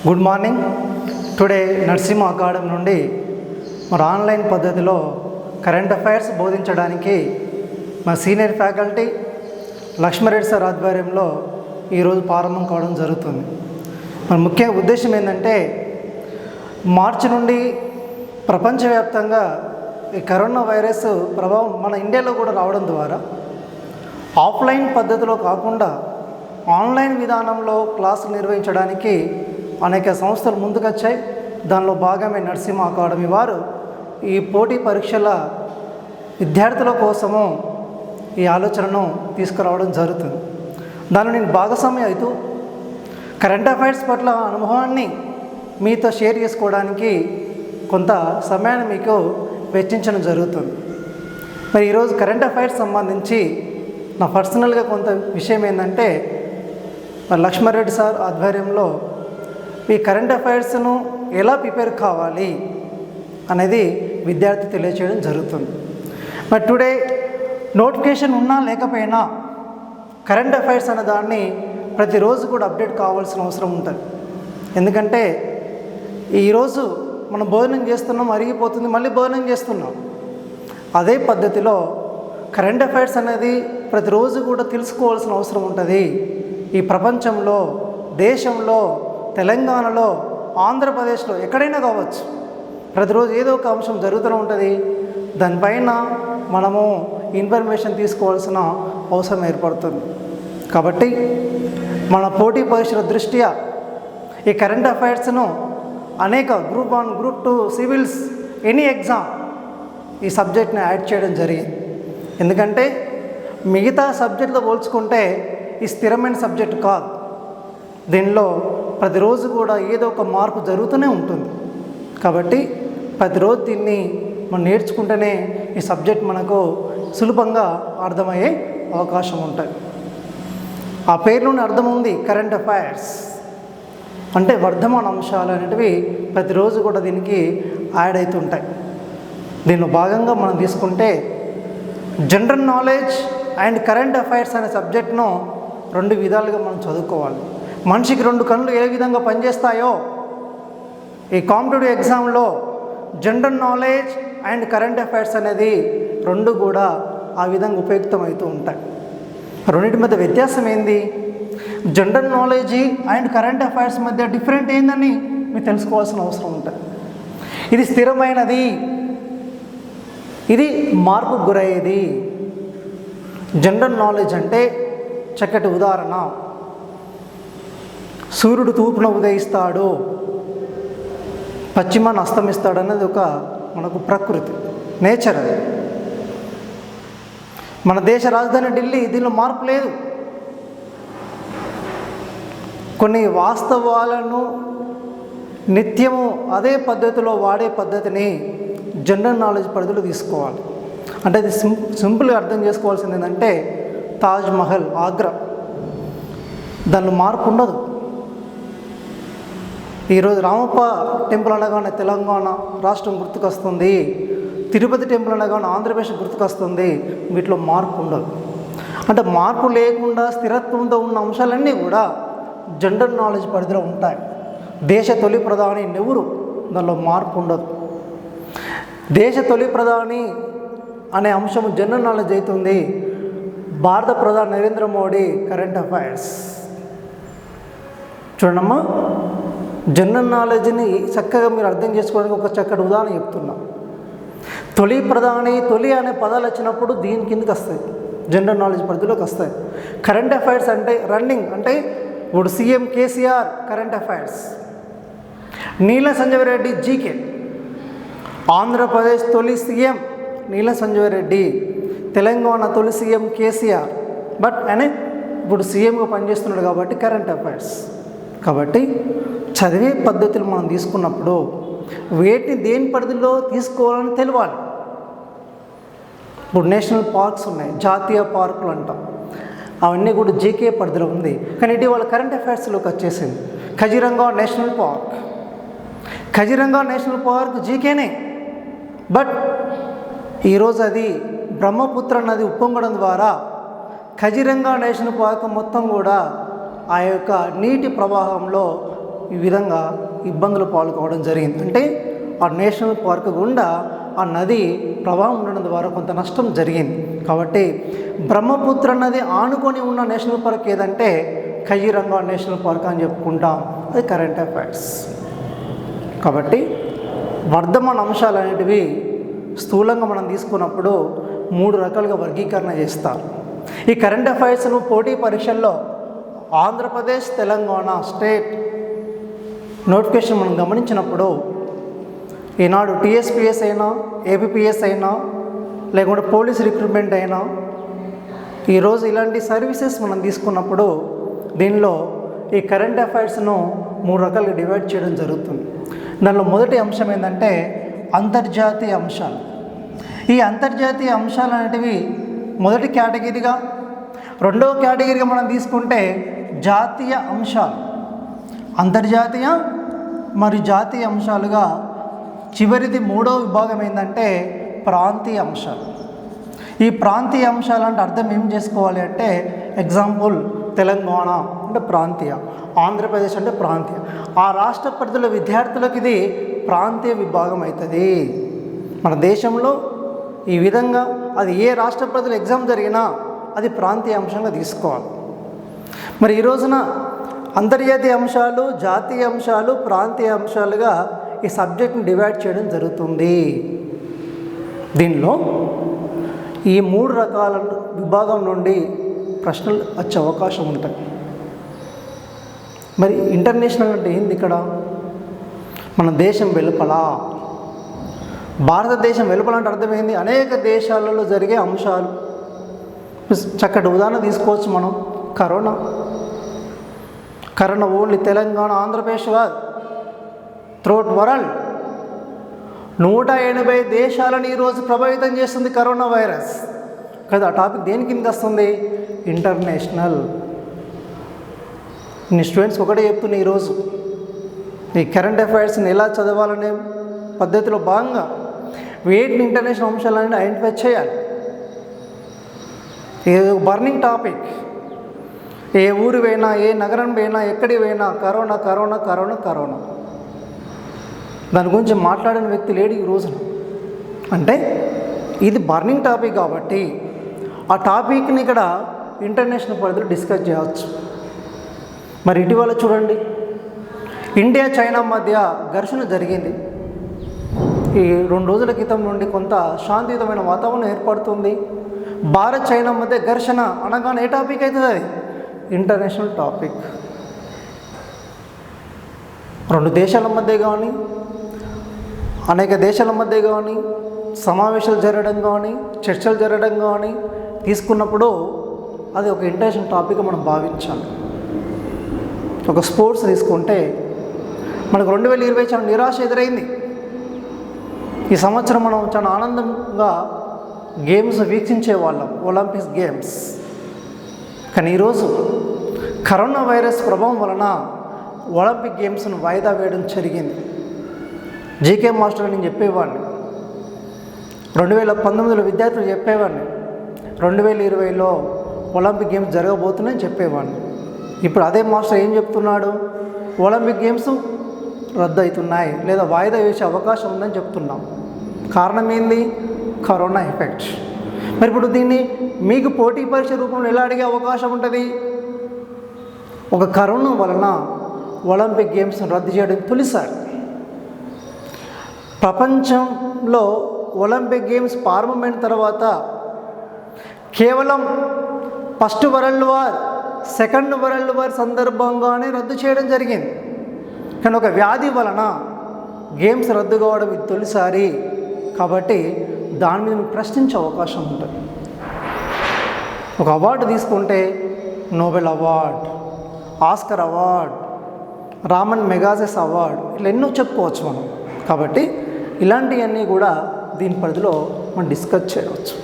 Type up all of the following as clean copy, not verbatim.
Good morning. Today Narasimha academy నుండి మరి online పద్ధతిలో కరెంట్ అఫైర్స్ బోధించడానికి మా సీనియర్ ఫ్యాకల్టీ లక్ష్మారెడ్డి సార్ ఆధ్వర్యంలో ఈరోజు ప్రారంభం కావడం జరుగుతుంది. మన ముఖ్య ఉద్దేశం ఏంటంటే మార్చి నుండి ప్రపంచవ్యాప్తంగా ఈ కరోనా వైరస్ ప్రభావం మన ఇండియాలో కూడా రావడం ద్వారా ఆఫ్లైన్ పద్ధతిలో కాకుండా ఆన్లైన్ విధానంలో క్లాసులు నిర్వహించడానికి అనేక సంస్థలు ముందుకొచ్చాయి. దానిలో భాగమే నరసింహ అకాడమీ వారు ఈ పోటీ పరీక్షల విద్యార్థుల కోసము ఈ ఆలోచనను తీసుకురావడం జరుగుతుంది. దానిలో నేను భాగస్వామ్యం అవుతూ కరెంట్ అఫైర్స్ పట్ల అనుభవాన్ని మీతో షేర్ చేసుకోవడానికి కొంత సమయాన్ని మీకు వెచ్చించడం జరుగుతుంది. మరి ఈరోజు కరెంట్ అఫైర్స్ సంబంధించి నా పర్సనల్గా కొంత విషయం ఏంటంటే మరి లక్ష్మారెడ్డి సార్ ఆధ్వర్యంలో ఈ కరెంట్ అఫైర్స్ను ఎలా ప్రిపేర్ కావాలి అనేది విద్యార్థి తెలియచేయడం జరుగుతుంది. మరి టుడే నోటిఫికేషన్ ఉన్నా లేకపోయినా కరెంట్ అఫైర్స్ అనే దాన్ని ప్రతిరోజు కూడా అప్డేట్ కావాల్సిన అవసరం ఉంటుంది. ఎందుకంటే ఈరోజు మనం భోజనం చేస్తున్నాం, అరిగిపోతుంది, మళ్ళీ భోజనం చేస్తున్నాం. అదే పద్ధతిలో కరెంట్ అఫైర్స్ అనేది ప్రతిరోజు కూడా తెలుసుకోవాల్సిన అవసరం ఉంటుంది. ఈ ప్రపంచంలో, దేశంలో, తెలంగాణలో, ఆంధ్రప్రదేశ్లో ఎక్కడైనా కావచ్చు, ప్రతిరోజు ఏదో ఒక అంశం జరుగుతూనే ఉంటుంది. దానిపైన మనము ఇన్ఫర్మేషన్ తీసుకోవాల్సిన అవసరం ఏర్పడుతుంది. కాబట్టి మన పోటీ పరీక్షల దృష్ట్యా ఈ కరెంట్ అఫైర్స్ను అనేక group 1, group 2, civils, any exam ఈ సబ్జెక్ట్ని యాడ్ చేయడం జరిగింది. ఎందుకంటే మిగతా సబ్జెక్టుతో పోల్చుకుంటే ఈ స్థిరమైన సబ్జెక్టు కాదు. దీనిలో ప్రతిరోజు కూడా ఏదో ఒక మార్పు జరుగుతూనే ఉంటుంది. కాబట్టి ప్రతిరోజు దీన్ని మనం నేర్చుకుంటేనే ఈ సబ్జెక్ట్ మనకు సులభంగా అర్థమయ్యే అవకాశం ఉంటుంది. ఆ పేరులోని అర్థం ఉంది, కరెంట్ అఫైర్స్ అంటే వర్ధమాన అంశాలు అనేటివి ప్రతిరోజు కూడా దీనికి యాడ్ అవుతుంటాయి. దీనిలో భాగంగా మనం తీసుకుంటే general knowledge and current affairs అనే సబ్జెక్ట్ను 2 విధాలుగా మనం చదువుకోవాలి. మనిషికి 2 కళ్ళు ఏ విధంగా పనిచేస్తాయో ఈ కాంపిటేటివ్ ఎగ్జామ్లో general knowledge and current affairs అనేది 2 కూడా ఆ విధంగా ఉపయుక్తం అవుతూ ఉంటాయి. రెండింటి మధ్య వ్యత్యాసం ఏంది, general knowledge and current affairs మధ్య డిఫరెంట్ ఏందని మీరు తెలుసుకోవాల్సిన అవసరం ఉంటుంది. ఇది స్థిరమైనది, ఇది మార్పుకు గురయ్యేది. జనరల్ నాలెడ్జ్ అంటే చక్కటి ఉదాహరణ, సూర్యుడు తూర్పున ఉదయిస్తాడు, పశ్చిమాన్ని అస్తమిస్తాడు అనేది ఒక మనకు ప్రకృతి, నేచర్. అది మన దేశ రాజధాని ఢిల్లీ, దీనిలో మార్పు లేదు. కొన్ని వాస్తవాలను నిత్యము అదే పద్ధతిలో వాడే పద్ధతిని జనరల్ నాలెడ్జ్ పరిధిలో తీసుకోవాలి. అంటే అది సింపుల్గా అర్థం చేసుకోవాల్సింది ఏంటంటే తాజ్ మహల్, ఆగ్రా, దానిలో మార్పు ఉండదు. ఈరోజు రామప్ప టెంపుల్ అనగానే తెలంగాణ రాష్ట్రం గుర్తుకొస్తుంది, తిరుపతి టెంపుల్ అనగానే ఆంధ్రప్రదేశ్ గుర్తుకొస్తుంది. వీటిలో మార్పు ఉండదు. అంటే మార్పు లేకుండా స్థిరత్వంతో ఉన్న అంశాలన్నీ కూడా జనరల్ నాలెడ్జ్ పరిధిలో ఉంటాయి. దేశ తొలి ప్రధాని నెహ్రూ, దానిలో మార్పు ఉండదు. దేశ తొలి ప్రధాని అనే అంశం జనరల్ నాలెడ్జ్ అవుతుంది. భారత ప్రధాని నరేంద్ర మోడీ, కరెంట్ అఫైర్స్. చూడమ్మా, జనరల్ నాలెడ్జ్ని చక్కగా మీరు అర్థం చేసుకోవడానికి ఒక చక్కటి ఉదాహరణ చెప్తున్నా. తొలి ప్రధాని, తొలి అనే పదాలు వచ్చినప్పుడు దీని కిందకి వస్తాయి, జనరల్ నాలెడ్జ్ పరిధిలోకి వస్తాయి. కరెంట్ అఫైర్స్ అంటే రన్నింగ్, అంటే ఇప్పుడు సీఎం కేసీఆర్, కరెంట్ అఫైర్స్. నీల సంజయ్ రెడ్డి, జీకే. ఆంధ్రప్రదేశ్ తొలి సీఎం నీల సంజయ్ రెడ్డి, తెలంగాణ తొలి సీఎం కేసీఆర్, బట్ ఆయన ఇప్పుడు సీఎంగా పనిచేస్తున్నాడు కాబట్టి కరెంట్ అఫైర్స్. కాబట్టి చదివే పద్ధతులు మనం తీసుకున్నప్పుడు వేటిని దేని పరిధిలో తీసుకోవాలని తెలియాలి. ఇప్పుడు నేషనల్ పార్క్స్ ఉన్నాయి, జాతీయ పార్కులు అంటాం, అవన్నీ కూడా జీకే పరిధిలో ఉంది. కానీ ఇటీవల కరెంట్ అఫైర్స్లోకి వచ్చేసింది Kaziranga national park. Kaziranga national park జీకేనే, బట్ ఈరోజు అది బ్రహ్మపుత్ర నది ఉప్పొంగడం ద్వారా కజిరంగా నేషనల్ పార్క్ మొత్తం కూడా ఆ యొక్క నీటి ప్రవాహంలో ఈ విధంగా ఇబ్బందులు పాల్గొవడం జరిగింది. అంటే ఆ నేషనల్ పార్క్ గుండా ఆ నది ప్రవాహం ఉండడం ద్వారా కొంత నష్టం జరిగింది. కాబట్టి బ్రహ్మపుత్ర నది ఆనుకొని ఉన్న నేషనల్ పార్క్ ఏదంటే ఖైరంగా నేషనల్ పార్క్ అని చెప్పుకుంటాం. అది కరెంట్ అఫైర్స్. కాబట్టి వర్ధమాన అంశాలు అనేటివి స్థూలంగా మనం తీసుకున్నప్పుడు 3 రకాలుగా వర్గీకరణ చేస్తారు. ఈ కరెంట్ అఫైర్స్ను పోటీ పరీక్షల్లో ఆంధ్రప్రదేశ్, తెలంగాణ స్టేట్ నోటిఫికేషన్ మనం గమనించినప్పుడు ఈనాడు టీఎస్పీఎస్ అయినా, ఏపీపీఎస్ అయినా, లేకుంటే పోలీస్ రిక్రూట్మెంట్ అయినా, ఈరోజు ఇలాంటి సర్వీసెస్ మనం తీసుకున్నప్పుడు దీనిలో ఈ కరెంట్ అఫైర్స్ను 3 రకాలుగా డివైడ్ చేయడం జరుగుతుంది. దానిలో మొదటి అంశం ఏంటంటే అంతర్జాతీయ అంశాలు. ఈ అంతర్జాతీయ అంశాలు అనేటివి మొదటి కేటగిరీగా, రెండవ కేటగిరీగా మనం తీసుకుంటే జాతీయ అంశాలు. అంతర్జాతీయ మరియు జాతీయ అంశాలుగా చివరిది 3వ విభాగం ఏంటంటే ప్రాంతీయ అంశాలు. ఈ ప్రాంతీయ అంశాలు అంటే అర్థం ఏం చేసుకోవాలి అంటే, ఎగ్జాంపుల్ తెలంగాణ అంటే ప్రాంతీయ, ఆంధ్రప్రదేశ్ అంటే ప్రాంతీయ. ఆ రాష్ట్ర పరిధిలో విద్యార్థులకు ఇది ప్రాంతీయ విభాగం అవుతుంది. మన దేశంలో ఈ విధంగా అది ఏ రాష్ట్ర పరిధిలో ఎగ్జామ్ జరిగినా అది ప్రాంతీయ అంశంగా తీసుకోవాలి. మరి ఈ రోజున అంతర్జాతీయ అంశాలు, జాతీయ అంశాలు, ప్రాంతీయ అంశాలుగా ఈ సబ్జెక్ట్ని డివైడ్ చేయడం జరుగుతుంది. దీనిలో ఈ 3 రకాల విభాగం నుండి ప్రశ్నలు వచ్చే అవకాశం ఉంటాయి. మరి ఇంటర్నేషనల్ అంటే ఏంది? ఇక్కడ మన దేశం వెలుపల, భారతదేశం వెలుపల అంటే అర్థమైంది అనేక దేశాలలో జరిగే అంశాలు. చక్కటి ఉదాహరణ తీసుకోవచ్చు మనం. కరోనా ఓన్లీ తెలంగాణ, ఆంధ్రప్రదేశ్ కాదు, త్రూఅవుట్ వరల్డ్ 180 దేశాలను ఈరోజు ప్రభావితం చేస్తుంది కరోనా వైరస్ కదా. ఆ టాపిక్ దేని కింద వస్తుంది? ఇంటర్నేషనల్. నీ స్టూడెంట్స్ ఒకటే చెప్తున్నా, ఈరోజు ఈ కరెంట్ అఫైర్స్ని ఎలా చదవాలనే పద్ధతిలో భాగంగా వేటిని ఇంటర్నేషనల్ అంశాలను ఐడెంటిఫై చేయాలి. ఇది బర్నింగ్ టాపిక్. ఏ ఊరు పోయినా, ఏ నగరం పోయినా, ఎక్కడికి పోయినా కరోనా కరోనా కరోనా కరోనా. దాని గురించి మాట్లాడిన వ్యక్తి లేడు ఈ రోజున. అంటే ఇది బర్నింగ్ టాపిక్ కాబట్టి ఆ టాపిక్ని ఇక్కడ ఇంటర్నేషనల్ పరిధిలో డిస్కస్ చేయవచ్చు. మరి ఇటీవల చూడండి, ఇండియా చైనా మధ్య ఘర్షణ జరిగింది. ఈ 2 రోజుల క్రితం నుండి కొంత శాంతియుతమైన వాతావరణం ఏర్పడుతుంది. భారత్ చైనా మధ్య ఘర్షణ అనగానే ఏ టాపిక్ అవుతుంది? అది ఇంటర్నేషనల్ టాపిక్. 2 దేశాల మధ్య కానీ, అనేక దేశాల మధ్య కానీ సమావేశాలు జరగడం కానీ, చర్చలు జరగడం కానీ తీసుకున్నప్పుడు అది ఒక ఇంటర్నేషనల్ టాపిక్ మనం భావించాలి. ఒక స్పోర్ట్స్ తీసుకుంటే మనకు 2020 చాలా నిరాశ ఎదురైంది. ఈ సంవత్సరం మనం చాలా ఆనందంగా గేమ్స్ వీక్షించే వాళ్ళం, ఒలింపిక్స్ గేమ్స్. కానీ ఈరోజు కరోనా వైరస్ ప్రభావం వలన ఒలింపిక్ గేమ్స్ను వాయిదా వేయడం జరిగింది. జీకే మాస్టర్ నేను చెప్పేవాడిని, 2019లో విద్యార్థులు చెప్పేవాడిని 2020లో ఒలింపిక్ గేమ్స్ జరగబోతున్నాయని చెప్పేవాడిని. ఇప్పుడు అదే మాస్టర్ ఏం చెప్తున్నాడు? ఒలింపిక్ గేమ్స్ రద్దు అవుతున్నాయి లేదా వాయిదా వేసే అవకాశం ఉందని చెప్తున్నాం. కారణం ఏంది? Corona effect. మరి ఇప్పుడు దీన్ని మీకు పోటీ పరీక్ష రూపంలో ఎలా అడిగే అవకాశం ఉంటుంది? ఒక కరోనా వలన ఒలింపిక్ గేమ్స్ రద్దు చేయడం తొలిసారి. ప్రపంచంలో ఒలింపిక్ గేమ్స్ ప్రారంభమైన తర్వాత కేవలం first world war, second world war సందర్భంగానే రద్దు చేయడం జరిగింది. కానీ ఒక వ్యాధి వలన గేమ్స్ రద్దు కావడం ఇది తొలిసారి. కాబట్టి దాని మీద ప్రశ్నించే అవకాశం ఉంటుంది. ఒక అవార్డు తీసుకుంటే Nobel award, Oscar award, Ramon Magsaysay award, ఇట్లా ఎన్నో చెప్పుకోవచ్చు మనం. కాబట్టి ఇలాంటివన్నీ కూడా దీని పరిధిలో మనం డిస్కస్ చేయవచ్చు.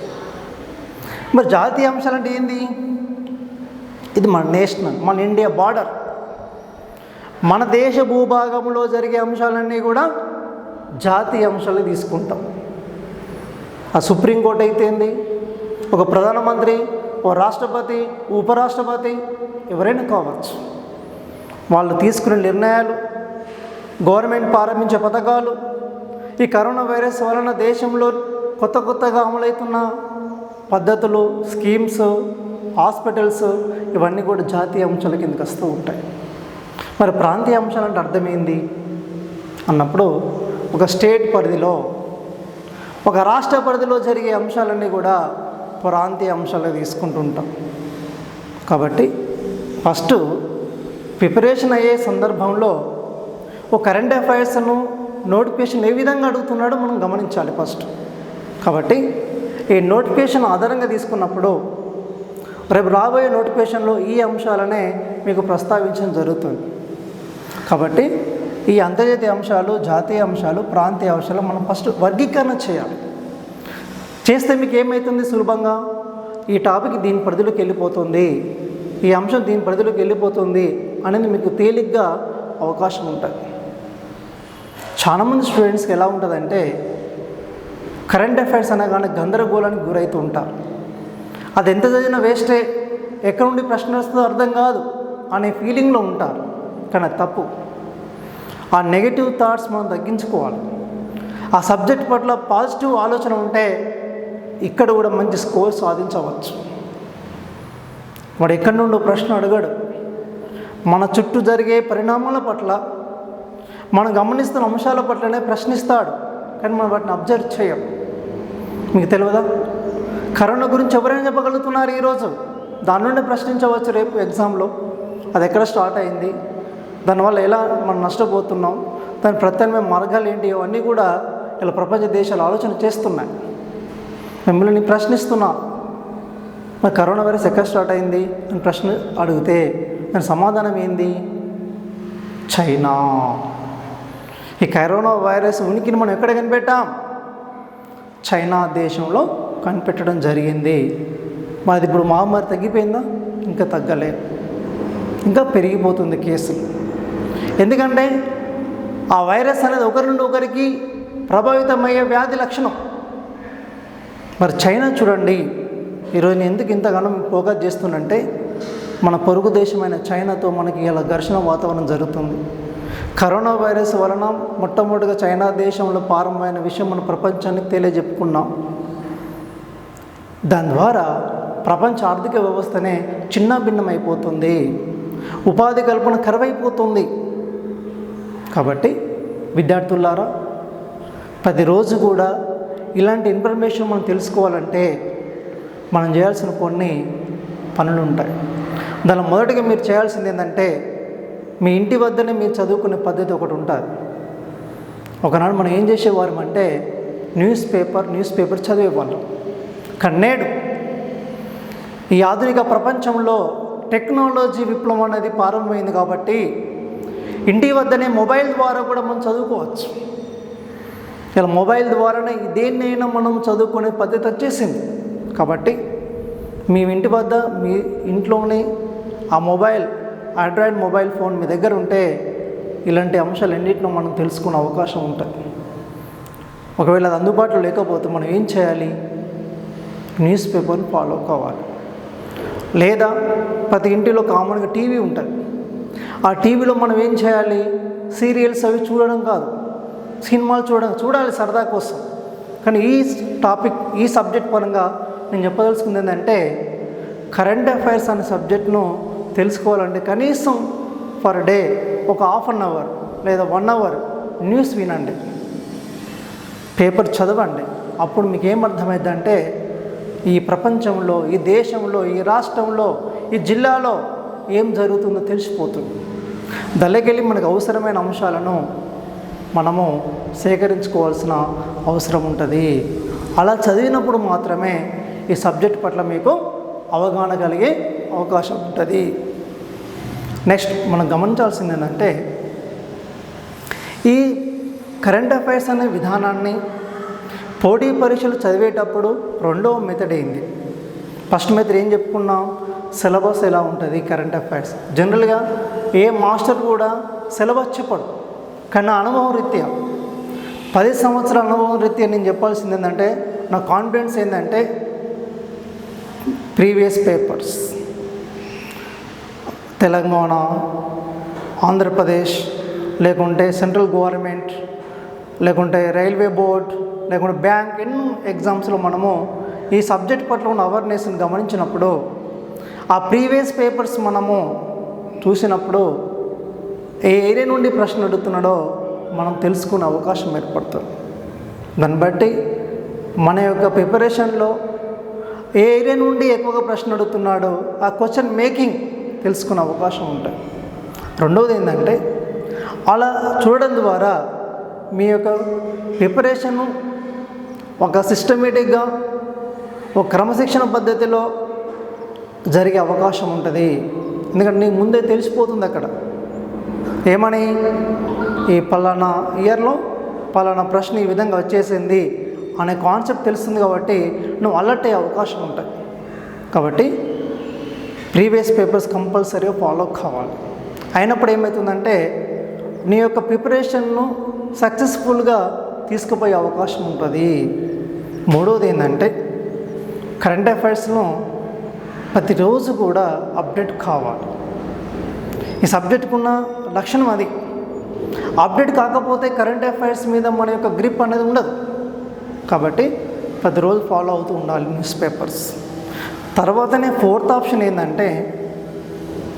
మరి జాతీయ అంశాలు అంటే ఏంది? ఇది మన నేషనల్, మన ఇండియా బార్డర్, మన దేశ భూభాగంలో జరిగే అంశాలన్నీ కూడా జాతీయ అంశాలు తీసుకుంటాం. ఆ సుప్రీంకోర్టు అయితే ఏంది, ఒక ప్రధానమంత్రి, ఓ రాష్ట్రపతి, ఉపరాష్ట్రపతి ఎవరైనా కావచ్చు, వాళ్ళు తీసుకునే నిర్ణయాలు గవర్నమెంట్ ప్రారంభించే పథకాలు, ఈ కరోనా వైరస్ వలన దేశంలో కొత్తగా అమలవుతున్న పద్ధతులు, స్కీమ్స్, హాస్పిటల్స్ ఇవన్నీ కూడా జాతీయ అంశాల కిందకి వస్తూ ఉంటాయి. మరి ప్రాంతీయ అంశాలు అంటే అర్థమైంది అన్నప్పుడు ఒక స్టేట్ పరిధిలో, ఒక రాష్ట్ర పరిధిలో జరిగే అంశాలన్నీ కూడా ప్రాంతీయ అంశాలుగా తీసుకుంటూ ఉంటాం. కాబట్టి ఫస్ట్ ప్రిపరేషన్ అయ్యే సందర్భంలో ఒక కరెంట్ అఫైర్స్ను నోటిఫికేషన్ ఏ విధంగా అడుగుతున్నాడో మనం గమనించాలి ఫస్ట్. కాబట్టి ఈ నోటిఫికేషన్ ఆధారంగా తీసుకున్నప్పుడు రేపు రాబోయే నోటిఫికేషన్లో ఈ అంశాలనే మీకు ప్రస్తావించడం జరుగుతుంది. కాబట్టి ఈ అంతర్జాతీయ అంశాలు, జాతీయ అంశాలు, ప్రాంతీయ అంశాలు మనం ఫస్ట్ వర్గీకరణ చేయాలి. చేస్తే మీకు ఏమవుతుంది, సులభంగా ఈ టాపిక్ దీని పరిధిలోకి వెళ్ళిపోతుంది, ఈ అంశం దీని పరిధిలోకి వెళ్ళిపోతుంది అనేది మీకు తేలిగ్గా అవకాశం ఉంటుంది. చాలామంది స్టూడెంట్స్కి ఎలా ఉంటుందంటే కరెంట్ అఫైర్స్ అనగానే గందరగోళానికి గురవుతూ ఉంటారు. అది ఎంత చదివినా వేస్టే, ఎక్కడి నుండి ప్రశ్న వస్తుందో అర్థం కాదు అనే ఫీలింగ్లో ఉంటారు. కానీ అది తప్పు. ఆ నెగిటివ్ థాట్స్ మనం తగ్గించుకోవాలి. ఆ సబ్జెక్ట్ పట్ల పాజిటివ్ ఆలోచన ఉంటే ఇక్కడ కూడా మంచి స్కోర్ సాధించవచ్చు. వాడు ఎక్కడి నుండో ప్రశ్న అడగడు, మన చుట్టూ జరిగే పరిణామాల పట్ల, మనం గమనిస్తున్న అంశాల పట్లనే ప్రశ్నిస్తాడు. కానీ మనం వాటిని అబ్జర్వ్ చేయం. మీకు తెలియదా, కరోనా గురించి ఎవరైనా చెప్పగలుగుతున్నారు ఈరోజు, దాని నుండి ప్రశ్నించవచ్చు రేపు ఎగ్జామ్లో. అది ఎక్కడ స్టార్ట్ అయింది, దానివల్ల ఎలా మనం నష్టపోతున్నాం, దాని ప్రత్యామ్నాయ మార్గాలు ఏంటి, అవన్నీ కూడా ఇలా ప్రపంచ దేశాలు ఆలోచన చేస్తున్నాయి. మిమ్మల్ని ప్రశ్నిస్తున్నా, మరి కరోనా వైరస్ ఎక్కడ స్టార్ట్ అయింది అని ప్రశ్న అడిగితే దాని సమాధానం ఏంది, చైనా. ఈ కరోనా వైరస్ ఉనికిని మనం ఎక్కడ కనిపెట్టాం, చైనా దేశంలో కనిపెట్టడం జరిగింది. మాది ఇప్పుడు మహమ్మారి తగ్గిపోయిందా, ఇంకా తగ్గలేదు, ఇంకా పెరిగిపోతుంది కేసులు. ఎందుకంటే ఆ వైరస్ అనేది ఒకరి నుండి ఒకరికి ప్రభావితమయ్యే వ్యాధి లక్షణం. మరి చైనా చూడండి, ఈరోజు నేను ఎందుకు ఇంతగానో ఫోకస్ చేస్తున్నంటే మన పొరుగు దేశమైన చైనాతో మనకి ఇలా ఘర్షణ వాతావరణం జరుగుతుంది. కరోనా వైరస్ వలన మొట్టమొదటిగా చైనా దేశంలో ప్రారంభమైన విషయం మన ప్రపంచానికి తెలియజెప్పుకున్నాం. దాని ద్వారా ప్రపంచ ఆర్థిక వ్యవస్థనే చిన్నాభిన్నమైపోతుంది, ఉపాధి కల్పన కరువైపోతుంది. కాబట్టి విద్యార్థులారా, ప్రతిరోజు కూడా ఇలాంటి ఇన్ఫర్మేషన్ మనం తెలుసుకోవాలంటే మనం చేయాల్సిన కొన్ని పనులు ఉంటాయి. దానిలో మొదటిగా మీరు చేయాల్సింది ఏంటంటే, మీ ఇంటి వద్దనే మీరు చదువుకునే పద్ధతి ఒకటి ఉంటుంది. ఒకనాడు మనం ఏం చేసేవారం అంటే న్యూస్ పేపర్ చదివేవాళ్ళం. కానీ నేడు ఈ ఆధునిక ప్రపంచంలో టెక్నాలజీ విప్లవం అనేది ప్రారంభమైంది. కాబట్టి ఇంటి వద్దనే మొబైల్ ద్వారా కూడా మనం చదువుకోవచ్చు. ఇలా మొబైల్ ద్వారానే దేన్నైనా మనం చదువుకునే పద్ధతి వచ్చేసింది. కాబట్టి మీ ఇంటి వద్ద, మీ ఇంట్లోనే ఆ ఆండ్రాయిడ్ మొబైల్ ఫోన్ మీ దగ్గర ఉంటే ఇలాంటి అంశాలు ఎన్నింటినో మనం తెలుసుకునే అవకాశం ఉంటుంది. ఒకవేళ అది అందుబాటులో లేకపోతే మనం ఏం చేయాలి, న్యూస్ పేపర్ని ఫాలో కావాలి. లేదా ప్రతి ఇంటిలో కామన్గా టీవీ ఉంటుంది. ఆ టీవీలో మనం ఏం చేయాలి, సీరియల్స్ అవి చూడడం కాదు, సినిమాలు చూడాలి సరదా కోసం. కానీ ఈ సబ్జెక్ట్ పరంగా నేను చెప్పదలుచుకుంది ఏంటంటే, కరెంట్ అఫైర్స్ అనే సబ్జెక్ట్ను తెలుసుకోవాలంటే కనీసం పర్ డే ఒక ½ అన్ అవర్ లేదా 1 అవర్ న్యూస్ వినండి, పేపర్ చదవండి. అప్పుడు మీకు ఏమర్థమైందంటే ఈ ప్రపంచంలో, ఈ దేశంలో, ఈ రాష్ట్రంలో, ఈ జిల్లాలో ఏం జరుగుతుందో తెలిసిపోతుంది. దానిలోకెళ్ళి మనకు అవసరమైన అంశాలను మనము సేకరించుకోవాల్సిన అవసరం ఉంటుంది. అలా చదివినప్పుడు మాత్రమే ఈ సబ్జెక్ట్ పట్ల మీకు అవగాహన కలిగే అవకాశం ఉంటుంది. నెక్స్ట్ మనం గమనించాల్సింది ఏంటంటే, ఈ కరెంట్ అఫైర్స్ అనే విధానాన్ని పోటీ పరీక్షలు చదివేటప్పుడు రెండవ మెథడ్ ఏంది. ఫస్ట్ మెథడ్ ఏం చెప్పుకున్నాం, సిలబస్ ఎలా ఉంటుంది కరెంట్ అఫైర్స్. జనరల్గా ఏ మాస్టర్ కూడా సిలబస్ చెప్పడు. కానీ నా అనుభవం రీత్యా 10 సంవత్సరాల అనుభవం రీత్యా నేను చెప్పాల్సింది ఏంటంటే, నా కాన్ఫిడెన్స్ ఏంటంటే ప్రీవియస్ పేపర్స్, తెలంగాణ, ఆంధ్రప్రదేశ్, లేకుంటే సెంట్రల్ గవర్నమెంట్, లేకుంటే రైల్వే బోర్డ్, లేకుంటే బ్యాంక్, ఎన్నో ఎగ్జామ్స్లో మనము ఈ సబ్జెక్ట్ పట్ల ఉన్న అవేర్నెస్ని గమనించినప్పుడు, ఆ ప్రీవియస్ పేపర్స్ మనము చూసినప్పుడు ఏ ఏరియా నుండి ప్రశ్న అడుగుతున్నాడో మనం తెలుసుకునే అవకాశం ఏర్పడుతుంది. దాన్ని బట్టి మన యొక్క ప్రిపరేషన్లో ఏ ఏరియా నుండి ఎక్కువగా ప్రశ్న అడుగుతున్నాడో ఆ క్వశ్చన్ మేకింగ్ తెలుసుకునే అవకాశం ఉంటుంది. రెండవది ఏంటంటే, అలా చూడడం ద్వారా మీ యొక్క ప్రిపరేషను ఒక సిస్టమేటిక్గా, ఒక క్రమశిక్షణ పద్ధతిలో జరిగే అవకాశం ఉంటుంది. ఎందుకంటే నీకు ముందే తెలిసిపోతుంది అక్కడ ఏమని, ఈ పలానా ఇయర్లో పలానా ప్రశ్న ఈ విధంగా వచ్చేసింది అనే కాన్సెప్ట్ తెలుస్తుంది. కాబట్టి నువ్వు అలర్ట్ అయ్యే అవకాశం ఉంటుంది. కాబట్టి ప్రీవియస్ పేపర్స్ కంపల్సరీగా ఫాలో కావాలి. అయినప్పుడు ఏమవుతుందంటే నీ యొక్క ప్రిపరేషన్ను సక్సెస్ఫుల్గా తీసుకుపోయే అవకాశం ఉంటుంది. మూడవది ఏంటంటే, కరెంట్ అఫైర్స్ను ప్రతిరోజు కూడా అప్డేట్ కావాలి. ఈ సబ్జెక్టుకు ఉన్న లక్షణం అది. అప్డేట్ కాకపోతే కరెంట్ అఫైర్స్ మీద మన యొక్క గ్రిప్ అనేది ఉండదు. కాబట్టి ప్రతిరోజు ఫాలో అవుతూ ఉండాలి న్యూస్ పేపర్స్. తర్వాతనే ఫోర్త్ ఆప్షన్ ఏంటంటే,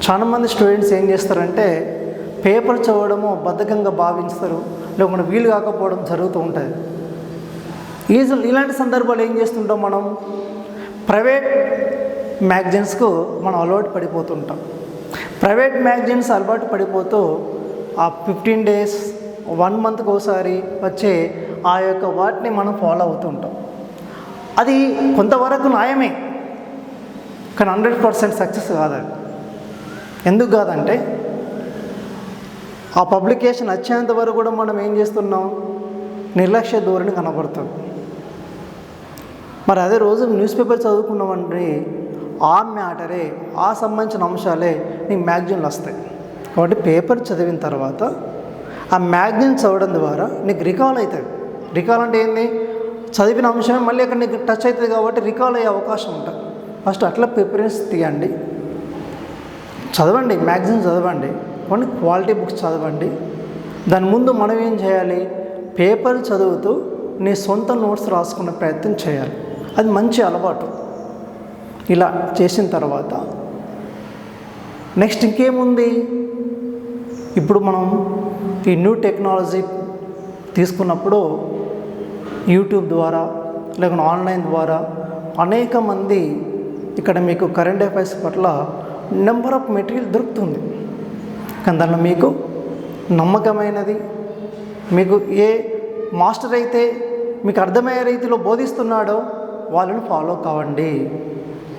చాలామంది స్టూడెంట్స్ ఏం చేస్తారంటే పేపర్ చదవడము బద్ధకంగా భావిస్తారు, లేకుంటే వీలు కాకపోవడం జరుగుతూ ఉంటుంది. ఇలాంటి సందర్భాలు ఏం చేస్తుంటాం, మనం ప్రైవేట్ మ్యాగజైన్స్కు మనం అలవాటు పడిపోతుంటాం. ప్రైవేట్ మ్యాగజైన్స్ అలవాటు పడిపోతూ ఆ 15 days 1 monthకి ఒకసారి వచ్చే ఆ యొక్క వాటిని మనం ఫాలో అవుతుంటాం. అది కొంతవరకు న్యాయమే, కానీ 100% సక్సెస్ కాదు. అది ఎందుకు కాదంటే, ఆ పబ్లికేషన్ వచ్చేంత వరకు కూడా మనం ఏం చేస్తున్నాం, నిర్లక్ష్య ధోరణి కనబడుతుంది. మరి అదే రోజు న్యూస్ పేపర్ చదువుకున్నామంటే ఆ మ్యాటరే, ఆ సంబంధించిన అంశాలే నీకు మ్యాగజైన్లు వస్తాయి. కాబట్టి పేపర్ చదివిన తర్వాత ఆ మ్యాగజైన్ చదవడం ద్వారా నీకు రికాల్ అవుతుంది. రికాల్ అంటే ఏంది, చదివిన అంశమే మళ్ళీ అక్కడ నీకు టచ్ అవుతుంది. కాబట్టి రికాల్ అయ్యే అవకాశం ఉంటుంది. ఫస్ట్ అట్లా ప్రిఫరెన్స్ తీయండి, చదవండి, మ్యాగజైన్ చదవండి, కొన్ని క్వాలిటీ బుక్స్ చదవండి. దాని ముందు మనం ఏం చేయాలి, పేపర్ చదువుతూ నీ సొంత నోట్స్ రాసుకునే ప్రయత్నం చేయాలి. అది మంచి అలవాటు. ఇలా చేసిన తర్వాత నెక్స్ట్ ఇంకేముంది, ఇప్పుడు మనం ఈ న్యూ టెక్నాలజీ తీసుకున్నప్పుడు యూట్యూబ్ ద్వారా లేకుంటే ఆన్లైన్ ద్వారా అనేక మంది ఇక్కడ మీకు కరెంట్ అఫైర్స్ పట్ల నెంబర్ ఆఫ్ మెటీరియల్ దొరుకుతుంది. కానీ దానిలో మీకు నమ్మకమైనది, మీకు ఏ మాస్టర్ అయితే మీకు అర్థమయ్యే రీతిలో బోధిస్తున్నాడో వాళ్ళని ఫాలో కావండి.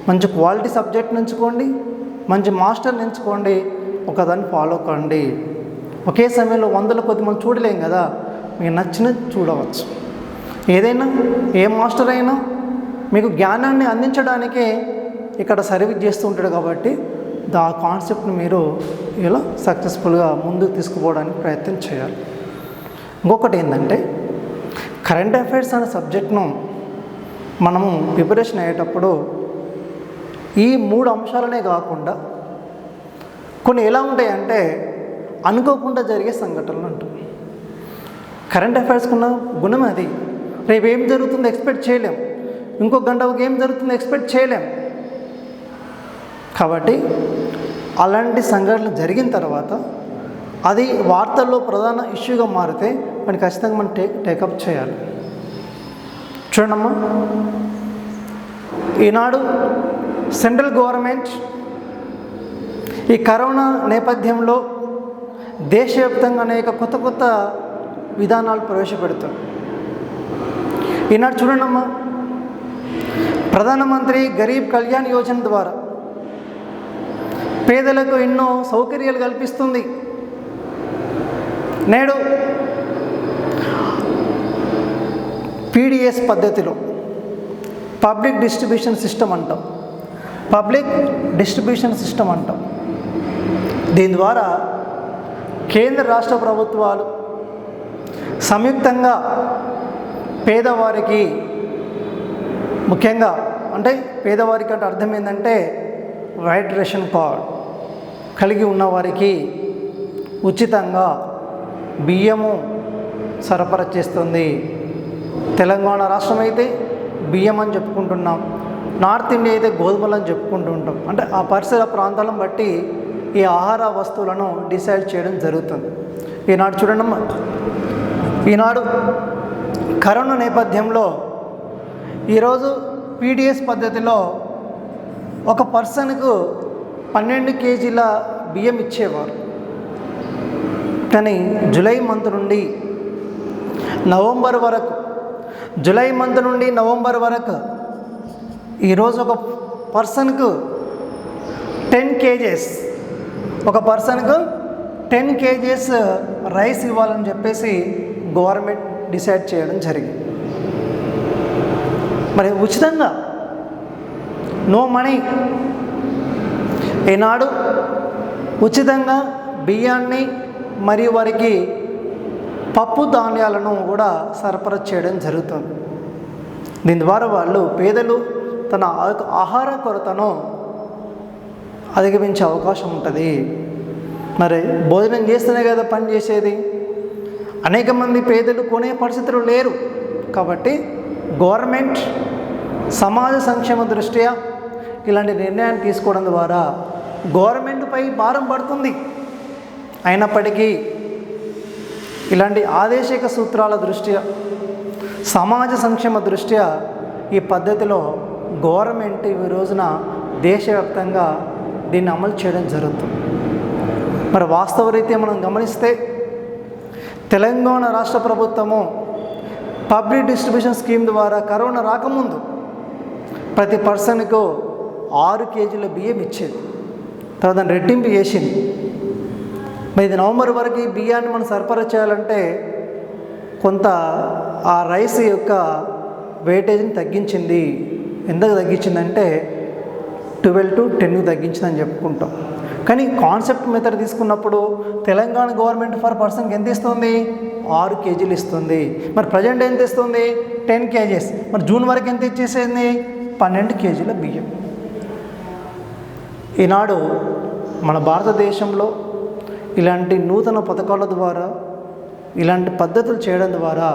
మంచి క్వాలిటీ సబ్జెక్ట్ ఎంచుకోండి, మంచి మాస్టర్ని ఎంచుకోండి, ఒకదాన్ని ఫాలో కండి. ఒకే సమయంలో 100 కొద్ది మనం చూడలేం కదా, మీకు నచ్చినది చూడవచ్చు. ఏదైనా ఏ మాస్టర్ అయినా మీకు జ్ఞానాన్ని అందించడానికే ఇక్కడ సర్వీస్ చేస్తూ ఉంటాడు. కాబట్టి ఆ కాన్సెప్ట్ని మీరు ఇలా సక్సెస్ఫుల్గా ముందుకు తీసుకుపోవడానికి ప్రయత్నం చేయాలి. ఇంకొకటి ఏంటంటే, కరెంట్ అఫైర్స్ అనే సబ్జెక్ట్ను మనము ప్రిపరేషన్ అయ్యేటప్పుడు ఈ 3 అంశాలనే కాకుండా కొన్ని ఎలా ఉంటాయంటే అనుకోకుండా జరిగే సంఘటనలు అంటాం. కరెంట్ అఫైర్స్కున్న గుణం అది. రేపు ఏం జరుగుతుందో ఎక్స్పెక్ట్ చేయలేం, ఇంకో గంటకు ఏం జరుగుతుందో ఎక్స్పెక్ట్ చేయలేం. కాబట్టి అలాంటి సంఘటనలు జరిగిన తర్వాత అది వార్తల్లో ప్రధాన ఇష్యూగా మారితే మనం ఖచ్చితంగా మనం టేకప్ చేయాలి. చూడమ్మా, ఈనాడు సెంట్రల్ గవర్నమెంట్ ఈ కరోనా నేపథ్యంలో దేశవ్యాప్తంగా అనేక కొత్త కొత్త విధానాలు ప్రవేశపెడుతుంది. ఈనాడు చూడండమ్మా, ప్రధానమంత్రి గరీబ్ కళ్యాణ్ యోజన ద్వారా పేదలకు ఎన్నో సౌకర్యాలు కల్పిస్తుంది. నేడు PDS పద్ధతిలో పబ్లిక్ డిస్ట్రిబ్యూషన్ సిస్టమ్ అంటాం. దీని ద్వారా కేంద్ర రాష్ట్ర ప్రభుత్వాలు సంయుక్తంగా పేదవారికి, ముఖ్యంగా అంటే పేదవారికి అంటే అర్థం ఏంటంటే వైట్ రేషన్ కార్డ్ కలిగి ఉన్నవారికి ఉచితంగా బియ్యము సరఫరా చేస్తుంది. తెలంగాణ రాష్ట్రం అయితే బియ్యం అని చెప్పుకుంటున్నాం, నార్త్ ఇండియా అయితే గోధుమలు అని చెప్పుకుంటూ ఉంటాం. అంటే ఆ పరిసర ప్రాంతాలను బట్టి ఈ ఆహార వస్తువులను డిసైడ్ చేయడం జరుగుతుంది. ఈనాడు చూడండి, ఈనాడు కరోనా నేపథ్యంలో ఈరోజు పీడిఎస్ పద్ధతిలో ఒక పర్సన్కు 12 కేజీల బియ్యం ఇచ్చేవారు. కానీ జూలై మంత్ నుండి నవంబర్ వరకు, జూలై మంత్ నుండి నవంబర్ వరకు ఈరోజు ఒక పర్సన్కు 10 కేజెస్, ఒక పర్సన్కు 10 కేజెస్ రైస్ ఇవ్వాలని చెప్పేసి గవర్నమెంట్ డిసైడ్ చేయడం జరిగింది. మరి ఉచితంగా, నో మనీ, ఈనాడు ఉచితంగా బియ్యాన్ని మరియు వారికి పప్పు ధాన్యాలను కూడా సరఫరా చేయడం జరుగుతుంది. దీని ద్వారా వాళ్ళు పేదలు తన ఆహార కొరతను అధిగమించే అవకాశం ఉంటుంది. మరి భోజనం చేస్తేనే కదా పని చేసేది. అనేక మంది పేదలు కొనే పరిస్థితులు లేరు. కాబట్టి గవర్నమెంట్ సమాజ సంక్షేమ దృష్ట్యా ఇలాంటి నిర్ణయాన్ని తీసుకోవడం ద్వారా గవర్నమెంట్పై భారం పడుతుంది. అయినప్పటికీ ఇలాంటి ఆదేశిక సూత్రాల దృష్ట్యా, సమాజ సంక్షేమ దృష్ట్యా ఈ పద్ధతిలో గవర్నమెంట్ ఈ రోజున దేశవ్యాప్తంగా దీన్ని అమలు చేయడం జరుగుతుంది. మరి వాస్తవ రీత్యా మనం గమనిస్తే తెలంగాణ రాష్ట్ర ప్రభుత్వము పబ్లిక్ డిస్ట్రిబ్యూషన్ స్కీమ్ ద్వారా కరోనా రాకముందు ప్రతి పర్సన్కు 6 కేజీల బియ్యం ఇచ్చేది. తర్వాత దాన్ని రెట్టింపు చేసింది. మరి ఇది నవంబర్ వరకు ఈ బియ్యాన్ని మనం సరఫరా చేయాలంటే కొంత ఆ రైస్ యొక్క వెయిటేజ్ని తగ్గించింది. ఎందుకు తగ్గించిందంటే 12 to 10 తగ్గించిందని చెప్పుకుంటాం. కానీ కాన్సెప్ట్ మెథడ్ తీసుకున్నప్పుడు తెలంగాణ గవర్నమెంట్ ఫర్ పర్సన్కి ఎంత ఇస్తుంది? 6 కేజీలు ఇస్తుంది. మరి ప్రజెంట్ ఎంత ఇస్తుంది? 10 కేజీస్. మరి జూన్ వరకు ఎంత ఇచ్చేసింది? 12 కేజీల బియ్యం. ఈనాడు మన భారతదేశంలో ఇలాంటి నూతన పథకాల ద్వారా, ఇలాంటి పద్ధతులు చేయడం ద్వారా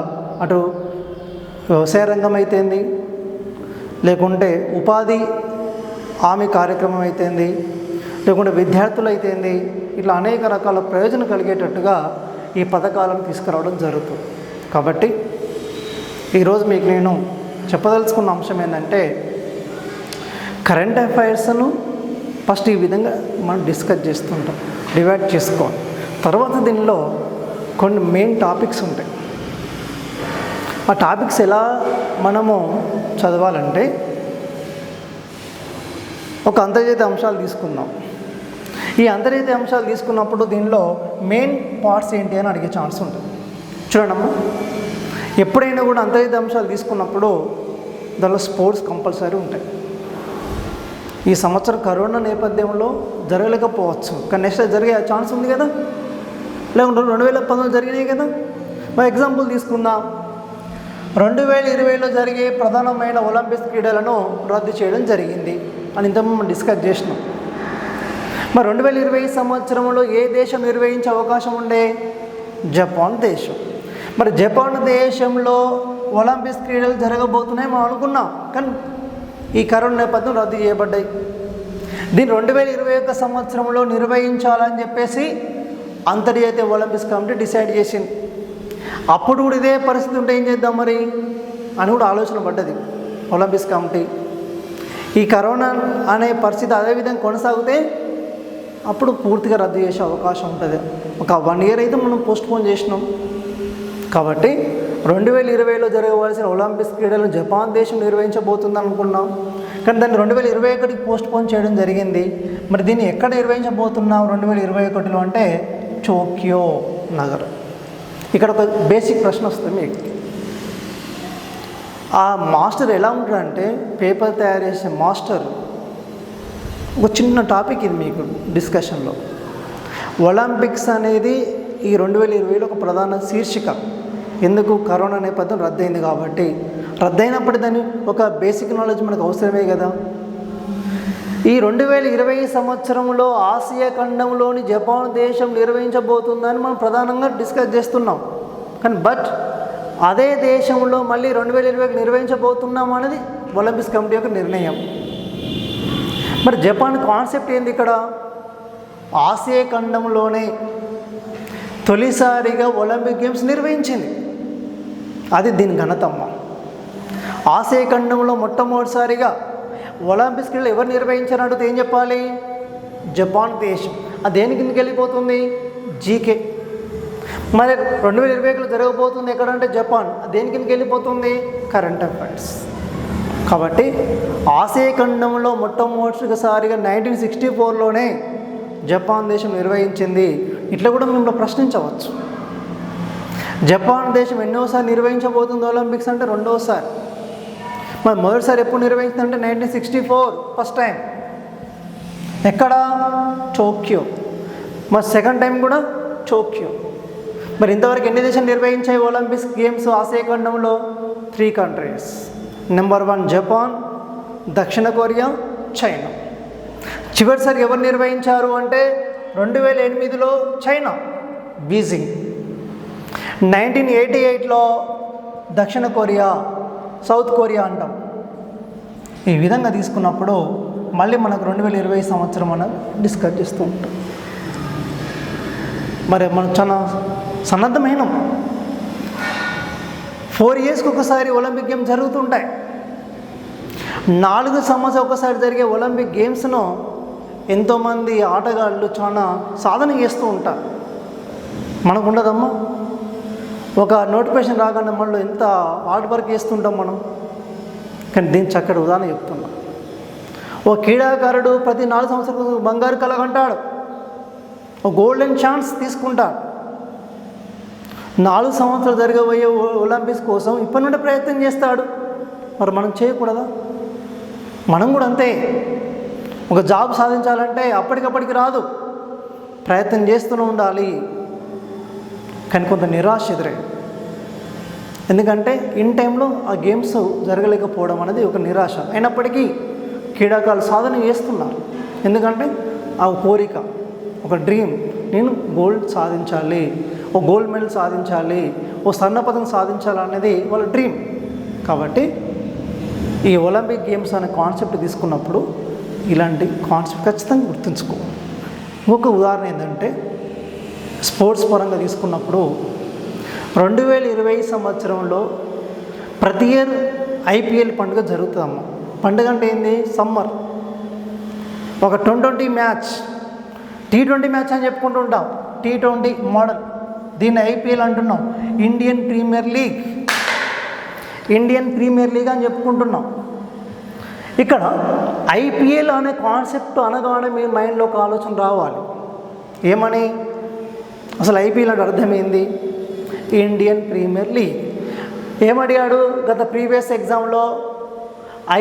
అటు వ్యవసాయ రంగం అయితేంది, లేకుంటే ఉపాధి హామీ కార్యక్రమం అయితేంది, లేకుంటే విద్యార్థులు అయితేంది, ఇట్లా అనేక రకాల ప్రయోజనం కలిగేటట్టుగా ఈ పథకాలను తీసుకురావడం జరుగుతుంది. కాబట్టి ఈరోజు మీకు నేను చెప్పదలుచుకున్న అంశం ఏంటంటే, కరెంట్ అఫైర్స్ను ఫస్ట్ ఈ విధంగా మనం డిస్కస్ చేస్తుంటాం, డివైడ్ చేసుకోవాలి. తర్వాత దీనిలో కొన్ని మెయిన్ టాపిక్స్ ఉంటాయి. ఆ టాపిక్స్ ఎలా మనము చదవాలంటే, ఒక అంతర్జాతీయ అంశాలు తీసుకుందాం. ఈ అంతర్జాతీయ అంశాలు తీసుకున్నప్పుడు దీనిలో మెయిన్ పార్ట్స్ ఏంటి అని అడిగే ఛాన్స్ ఉంటుంది. చూడండమ్మా, ఎప్పుడైనా కూడా అంతర్జాతీయ అంశాలు తీసుకున్నప్పుడు దానిలో స్పోర్ట్స్ కంపల్సరీ ఉంటాయి. ఈ సంవత్సరం కరోనా నేపథ్యంలో జరగలేకపోవచ్చు, కానీ నెక్స్ట్ జరిగే ఛాన్స్ ఉంది కదా, లేకుంటే 2019 జరిగినాయి కదా. మా ఎగ్జాంపుల్ తీసుకుందాం. 2020లో జరిగే ప్రధానమైన ఒలింపిక్స్ క్రీడలను రద్దు చేయడం జరిగింది అని ఇంతకుముందు మనం డిస్కస్ చేసినాం. మరి 2020 సంవత్సరంలో ఏ దేశం నిర్వహించే అవకాశం ఉండే? జపాన్ దేశం. మరి జపాన్ దేశంలో ఒలింపిక్స్ క్రీడలు జరగబోతున్నాయి మనం అనుకున్నాం, కానీ ఈ కరోనా నేపథ్యం రద్దు చేయబడ్డాయి. దీన్ని 2021 సంవత్సరంలో నిర్వహించాలని చెప్పేసి అంతర్జాతీయ ఒలింపిక్స్ కమిటీ డిసైడ్ చేసింది. అప్పుడు కూడా ఇదే పరిస్థితి ఉంటే ఏం చేద్దాం మరి అని కూడా ఆలోచన పడ్డది ఒలింపిక్స్ కమిటీ. ఈ కరోనా అనే పరిస్థితి అదేవిధంగా కొనసాగితే అప్పుడు పూర్తిగా రద్దు చేసే అవకాశం ఉంటుంది. ఒక 1 year అయితే మనం పోస్ట్పోన్ చేసినాం. కాబట్టి 2020లో జరగవలసిన ఒలింపిక్స్ క్రీడలను జపాన్ దేశం నిర్వహించబోతుంది అనుకున్నాం, కానీ దాన్ని 2021కి పోస్ట్పోన్ చేయడం జరిగింది. మరి దీన్ని ఎక్కడ నిర్వహించబోతున్నాం 2021లో అంటే టోక్యో నగరం. ఇక్కడ ఒక బేసిక్ ప్రశ్న వస్తుంది మీకు. ఆ మాస్టర్ ఎలా ఉంటాడంటే, పేపర్ తయారు చేసే మాస్టర్, ఒక చిన్న టాపిక్ ఇది మీకు డిస్కషన్లో. ఒలింపిక్స్ అనేది ఈ 2020లో ఒక ప్రధాన శీర్షిక. ఎందుకు? కరోనా నేపథ్యం రద్దయింది కాబట్టి. రద్దయినప్పుడు దాన్ని ఒక బేసిక్ నాలెడ్జ్ మనకు అవసరమే కదా. ఈ 2020 సంవత్సరంలో ఆసియా ఖండంలోని జపాన్ దేశం నిర్వహించబోతుందని మనం ప్రధానంగా డిస్కస్ చేస్తున్నాం. కానీ అదే దేశంలో మళ్ళీ 2020 నిర్వహించబోతున్నాం అనేది ఒలింపిక్స్ కమిటీ యొక్క నిర్ణయం. మరి జపాన్ కాన్సెప్ట్ ఏంది ఇక్కడ? ఆసియా ఖండంలోనే తొలిసారిగా ఒలింపిక్ గేమ్స్ నిర్వహించింది. అది దీని ఘనతమ్మ. ఆసియా ఖండంలో మొట్టమొదటిసారిగా ఒలింపిక్స్ క్రీడలు ఎవరు నిర్వహించారంటే ఏం చెప్పాలి? జపాన్ దేశం. అది దేని కిందకి వెళ్ళిపోతుంది? జీకే. మరి 2020లో జరగబోతుంది ఎక్కడంటే జపాన్. అది దేని కిందకి వెళ్ళిపోతుంది? Current affairs. కాబట్టి ఆసియా ఖండంలో మొట్టమొదటిసారిగా 1964లోనే జపాన్ దేశం నిర్వహించింది. ఇట్లా కూడా మిమ్మల్ని ప్రశ్నించవచ్చు. జపాన్ దేశం ఎన్నోసారి నిర్వహించబోతుంది ఒలింపిక్స్ అంటే? రెండోసారి. మరి మొదటిసారి ఎప్పుడు నిర్వహించిందంటే 1964 ఫస్ట్ టైం. ఎక్కడ? టోక్యో. మరి సెకండ్ టైం కూడా టోక్యో. మరి ఇంతవరకు ఎన్ని దేశాలు నిర్వహించాయి ఒలింపిక్స్ గేమ్స్ ఆసియా ఖండంలో? 3 కంట్రీస్. నెంబర్ 1 జపాన్, దక్షిణ కొరియా, చైనా. చివరిసారి ఎవరు నిర్వహించారు అంటే 2008లో చైనా, బీజింగ్. 1988లో దక్షిణ కొరియా, సౌత్ కొరియా అంటాం. ఈ విధంగా తీసుకున్నప్పుడు మళ్ళీ మనకు 2020 సంవత్సరం మనం డిస్కస్ చేస్తూ ఉంటాం. మరి మనం చాలా సన్నద్ధమైన 4 ఇయర్స్కి ఒకసారి ఒలింపిక్ గేమ్స్ జరుగుతుంటాయి. 4 సంవత్సరాలు ఒకసారి జరిగే ఒలింపిక్ గేమ్స్ను ఎంతోమంది ఆటగాళ్ళు చాలా సాధన చేస్తూ ఉంటారు. మనకు ఉండదమ్మా? ఒక నోటిఫికేషన్ రాగానే మనలో ఎంత హార్డ్ వర్క్ చేస్తుంటాం మనం. కానీ దీని చక్కటి ఉదాహరణ చెప్తున్నా. ఓ క్రీడాకారుడు ప్రతి 4 సంవత్సరాలకు బంగారు కలగంటాడు, ఒక గోల్డెన్ ఛాన్స్ తీసుకుంటాడు. 4 సంవత్సరాలు జరగబోయే ఒలింపిక్స్ కోసం ఇప్పటి నుండి ప్రయత్నం చేస్తాడు. మరి మనం చేయకూడదా? మనం కూడా అంతే. ఒక జాబ్ సాధించాలంటే అప్పటికప్పటికి రాదు, ప్రయత్నం చేస్తూనే ఉండాలి. కానీ కొంత నిరాశ ఎదురై, ఎందుకంటే ఇన్ టైంలో ఆ గేమ్స్ జరగలేకపోవడం అనేది ఒక నిరాశ. అయినప్పటికీ క్రీడాకారులు సాధన చేస్తున్నారు. ఎందుకంటే ఆ కోరిక, ఒక డ్రీమ్, నేను గోల్డ్ సాధించాలి, ఓ గోల్డ్ మెడల్ సాధించాలి, ఓ స్వర్ణపదకం సాధించాలనేది వాళ్ళ డ్రీమ్. కాబట్టి ఈ ఒలింపిక్ గేమ్స్ అనే కాన్సెప్ట్ తీసుకున్నప్పుడు ఇలాంటి కాన్సెప్ట్ ఖచ్చితంగా గుర్తుంచుకో. ఇంకొక ఉదాహరణ ఏంటంటే స్పోర్ట్స్ పరంగా తీసుకున్నప్పుడు 2020 సంవత్సరంలో ప్రతి ఇయర్ ఐపీఎల్ పండుగ జరుగుతుందమ్మ. పండుగ అంటే ఏంది? సమ్మర్. ఒక 2020 మ్యాచ్, T20 మ్యాచ్ అని చెప్పుకుంటూ ఉంటాం. T20 మోడల్, దీన్ని ఐపీఎల్ అంటున్నాం. ఇండియన్ ప్రీమియర్ లీగ్ అని చెప్పుకుంటున్నాం. ఇక్కడ ఐపీఎల్ అనే కాన్సెప్ట్ అనగానే మీ మైండ్లో ఒక ఆలోచన రావాలి. ఏమని? అసలు ఐపీఎల్ అంటే అర్థమైంది? Indian premier league. ఏమడిగాడు గత ప్రీవియస్ ఎగ్జామ్లో?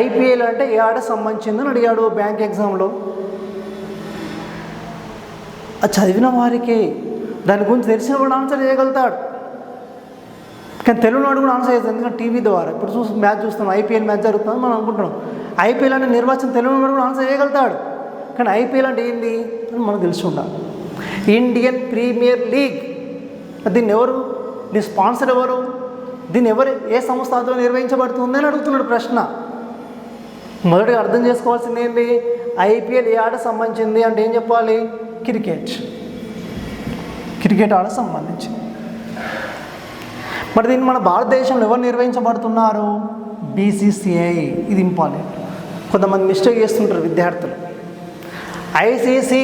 ఐపీఎల్ అంటే ఏ ఆట సంబంధించిందని అడిగాడు బ్యాంక్ ఎగ్జామ్లో. అది చదివిన వారికి దాని గురించి తెలిసిన వాడు ఆన్సర్ చేయగలుగుతాడు. కానీ తెలుగునాడు కూడా ఆన్సర్ చేస్తాడు, ఎందుకంటే టీవీ ద్వారా ఇప్పుడు మ్యాచ్ చూస్తున్నాం, ఐపీఎల్ మ్యాచ్ జరుగుతుందని మనం అనుకుంటున్నాం. ఐపీఎల్ అనే నిర్వచనం తెలుగునాడు కూడా ఆన్సర్ చేయగలుగుతాడు. కానీ ఐపీఎల్ అంటే ఏంది అని మనకు తెలిసి ఉండాలి. Indian premier league. దీన్ని ఎవరు, దీని స్పాన్సర్ ఎవరు, దీన్ని ఏ సంస్థ ఆధ్వర్యంలో నిర్వహించబడుతుంది అని అడుగుతున్నాడు ప్రశ్న. మొదటిగా అర్థం చేసుకోవాల్సింది ఏంటి? ఐపీఎల్ ఏ ఆట సంబంధించింది అంటే ఏం చెప్పాలి? క్రికెట్ ఆట సంబంధించింది. మరి దీన్ని మన భారతదేశంలో ఎవరు నిర్వహించబడుతున్నారు? బీసీసీఐ. ఇది ఇంపార్టెంట్. కొంతమంది మిస్టేక్ చేస్తుంటారు విద్యార్థులు. ఐసీసీ